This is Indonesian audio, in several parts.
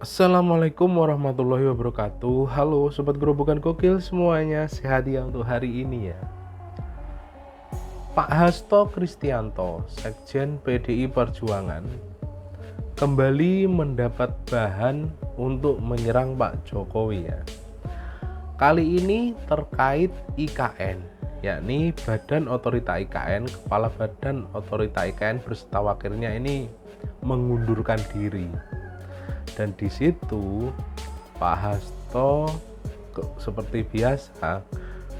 Assalamualaikum warahmatullahi wabarakatuh. Halo Sobat Gerobokan Gokil semuanya, sehat ya untuk hari ini ya. Pak Hasto Kristianto, Sekjen PDI Perjuangan, kembali mendapat bahan untuk menyerang Pak Jokowi ya. Kali ini terkait IKN, yakni Badan Otorita IKN. Kepala Badan Otorita IKN beserta wakilnya ini mengundurkan diri. Dan di situ Pak Hasto seperti biasa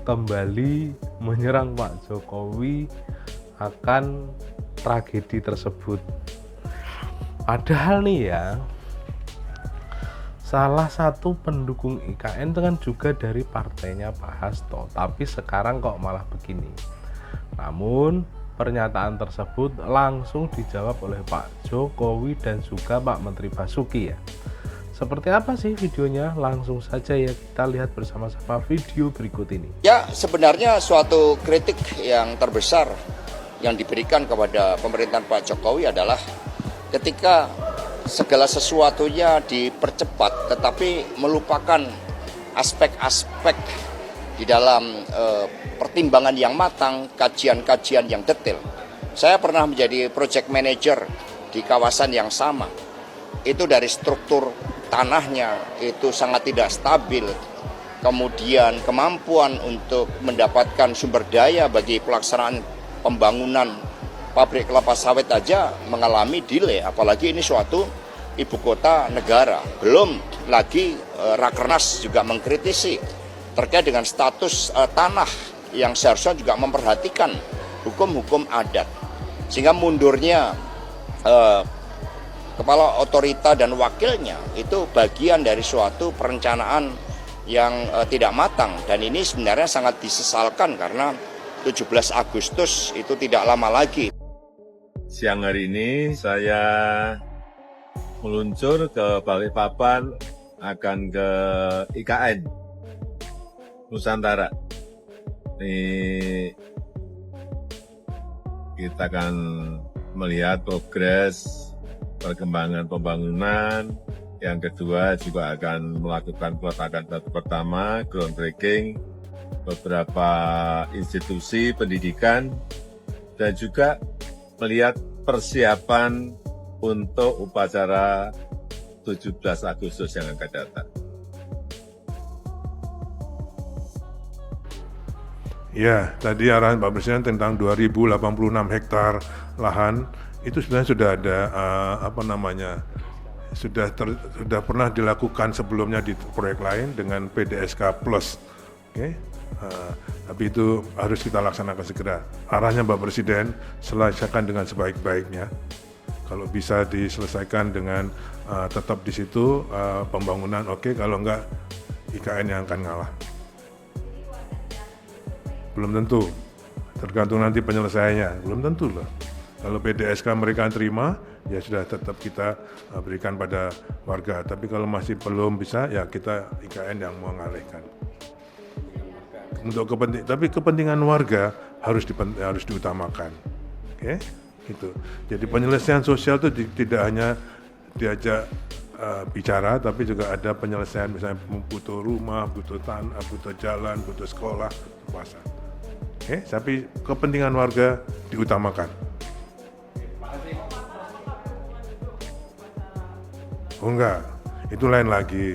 kembali menyerang Pak Jokowi akan tragedi tersebut. Padahal nih ya, salah satu pendukung IKN itu kan juga dari partainya Pak Hasto, tapi sekarang kok malah begini. Namun pernyataan tersebut langsung dijawab oleh Pak Jokowi dan juga Pak Menteri Basuki ya. Seperti apa sih videonya? Langsung saja ya kita lihat bersama-sama video berikut ini. Ya, sebenarnya suatu kritik yang terbesar yang diberikan kepada pemerintahan Pak Jokowi adalah ketika segala sesuatunya dipercepat tetapi melupakan aspek-aspek di dalam pertimbangan yang matang, kajian-kajian yang detail. Saya pernah menjadi project manager di kawasan yang sama. Itu dari struktur tanahnya itu sangat tidak stabil. Kemudian kemampuan untuk mendapatkan sumber daya bagi pelaksanaan pembangunan pabrik kelapa sawit aja mengalami delay, apalagi ini suatu ibu kota negara. Belum lagi Rakernas juga mengkritisi terkait dengan status tanah yang seharusnya juga memperhatikan hukum-hukum adat. Sehingga mundurnya kepala otorita dan wakilnya itu bagian dari suatu perencanaan yang tidak matang, dan ini sebenarnya sangat disesalkan karena 17 Agustus itu tidak lama lagi. Siang hari ini saya meluncur ke Balikpapan, akan ke IKN Nusantara. Ini kita akan melihat progres perkembangan pembangunan. Yang kedua juga akan melakukan peletakan batu pertama, groundbreaking, beberapa institusi pendidikan, dan juga melihat persiapan untuk upacara 17 Agustus yang akan datang. Ya, tadi arahan Pak Presiden tentang 2086 hektar lahan itu sebenarnya sudah ada sudah pernah dilakukan sebelumnya di proyek lain dengan PDSK Plus. Oke. Tapi itu harus kita laksanakan segera. Arahnya Pak Presiden selesaikan dengan sebaik-baiknya. Kalau bisa diselesaikan dengan tetap di situ pembangunan oke, kalau enggak IKN yang akan ngalah. Belum tentu, tergantung nanti penyelesaiannya, belum tentu loh. Kalau PDSK mereka terima, ya sudah tetap kita berikan pada warga. Tapi kalau masih belum bisa, ya kita IKN yang mengalihkan. Untuk kepentingan warga harus diutamakan, oke? Gitu. Jadi penyelesaian sosial itu tidak hanya diajak bicara, tapi juga ada penyelesaian, misalnya butuh rumah, butuh tanah, butuh jalan, butuh sekolah, pasar. Oke, tapi kepentingan warga diutamakan. Oh enggak, itu lain lagi.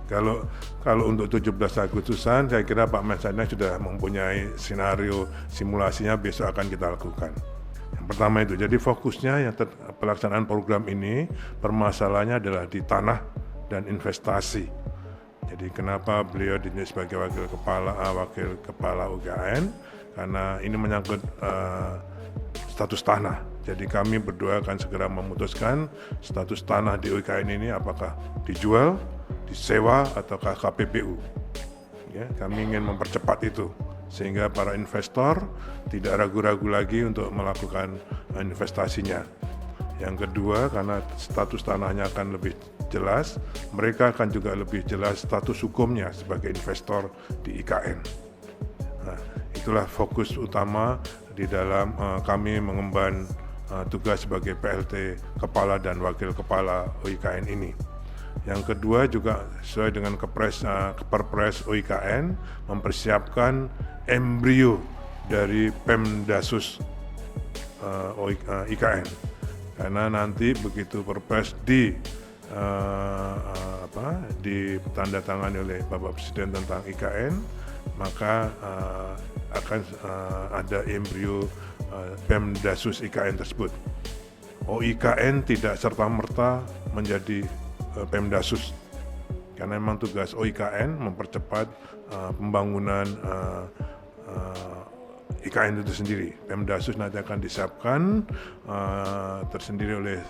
Kalau untuk 17 Agustusan, saya kira Pak Mensesnek sudah mempunyai skenario simulasinya, besok akan kita lakukan. Yang pertama itu, jadi fokusnya yang pelaksanaan program ini, permasalahannya adalah di tanah dan investasi. Jadi kenapa beliau ditunjuk sebagai wakil kepala UKN? Karena ini menyangkut status tanah. Jadi kami berdua akan segera memutuskan status tanah di UKN ini apakah dijual, disewa, ataukah KPBU. Ya, kami ingin mempercepat itu sehingga para investor tidak ragu-ragu lagi untuk melakukan investasinya. Yang kedua, karena status tanahnya akan lebih jelas, mereka akan juga lebih jelas status hukumnya sebagai investor di IKN. Nah, itulah fokus utama di dalam kami mengemban tugas sebagai PLT Kepala dan Wakil Kepala IKN ini. Yang kedua juga sesuai dengan Perpres OIKN mempersiapkan embrio dari Pemdasus IKN, karena nanti begitu Perpres ditandatangani oleh Bapak Presiden tentang IKN, maka akan ada embrio Pemdasus IKN tersebut. OIKN tidak serta-merta menjadi Pemdasus, karena memang tugas OIKN mempercepat pembangunan IKN itu sendiri. Pemdasus nanti akan disiapkan tersendiri oleh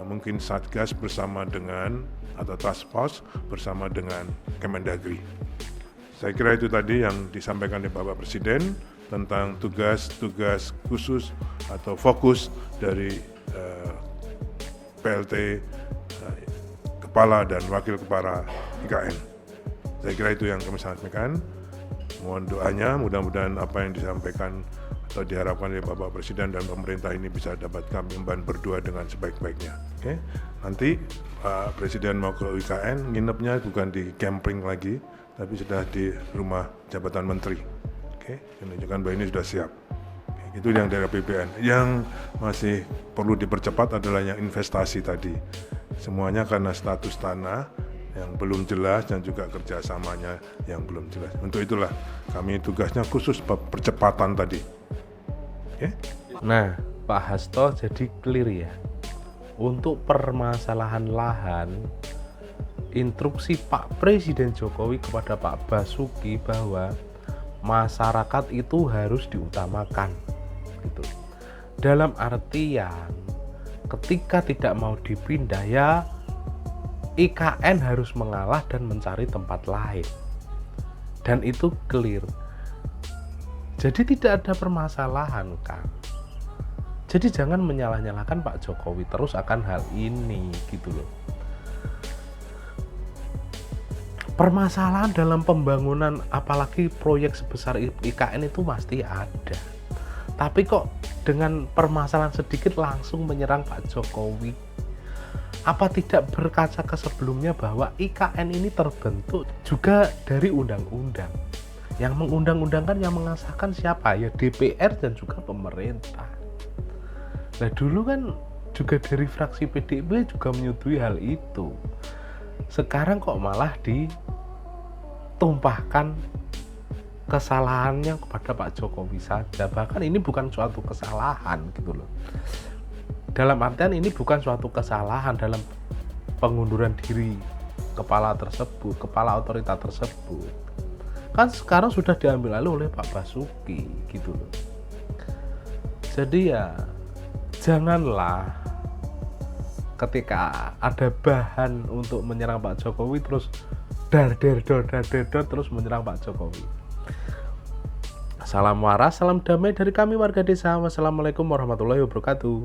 mungkin Satgas bersama dengan atau Task Force bersama dengan Kemendagri. Saya kira itu tadi yang disampaikan oleh Bapak Presiden tentang tugas-tugas khusus atau fokus dari PLT Kepala dan Wakil Kepala IKN. Saya kira itu yang kami sampaikan. Mohon doanya, mudah-mudahan apa yang disampaikan atau diharapkan oleh Bapak Presiden dan pemerintah ini bisa dapat kami emban berdua dengan sebaik-baiknya. Oke, nanti Pak Presiden mau ke IKN, nginepnya bukan di camping lagi, tapi sudah di rumah jabatan menteri. Oke, menunjukkan bahwa ini sudah siap. Itu yang dari APBN. Yang masih perlu dipercepat adalah yang investasi tadi. Semuanya karena status tanah yang belum jelas dan juga kerjasamanya yang belum jelas. Untuk itulah kami tugasnya khusus percepatan tadi. Oke? Nah, Pak Hasto jadi clear ya. Untuk permasalahan lahan, instruksi Pak Presiden Jokowi kepada Pak Basuki bahwa masyarakat itu harus diutamakan. Gitu. Dalam artian ketika tidak mau dipindah ya IKN harus mengalah dan mencari tempat lain, dan itu clear. Jadi tidak ada permasalahan kan. Jadi jangan menyalah-nyalahkan Pak Jokowi terus akan hal ini gitu loh. Permasalahan dalam pembangunan apalagi proyek sebesar IKN itu pasti ada. Tapi kok dengan permasalahan sedikit langsung menyerang Pak Jokowi? Apa tidak berkaca ke sebelumnya bahwa IKN ini terbentuk juga dari undang-undang? Yang mengundang-undangkan, yang mengesahkan siapa? Ya DPR dan juga pemerintah. Nah dulu kan juga dari fraksi PDIP juga menyetujui hal itu. Sekarang kok malah ditumpahkan kesalahannya kepada Pak Jokowi saja. Bahkan ini bukan suatu kesalahan gitu loh. Dalam artian ini bukan suatu kesalahan dalam pengunduran diri kepala tersebut, kepala otorita tersebut. Kan sekarang sudah diambil alih oleh Pak Basuki gitu loh. Jadi ya janganlah ketika ada bahan untuk menyerang Pak Jokowi terus dar terus menyerang Pak Jokowi. Salam waras, salam damai dari kami warga desa. Wassalamualaikum warahmatullahi wabarakatuh.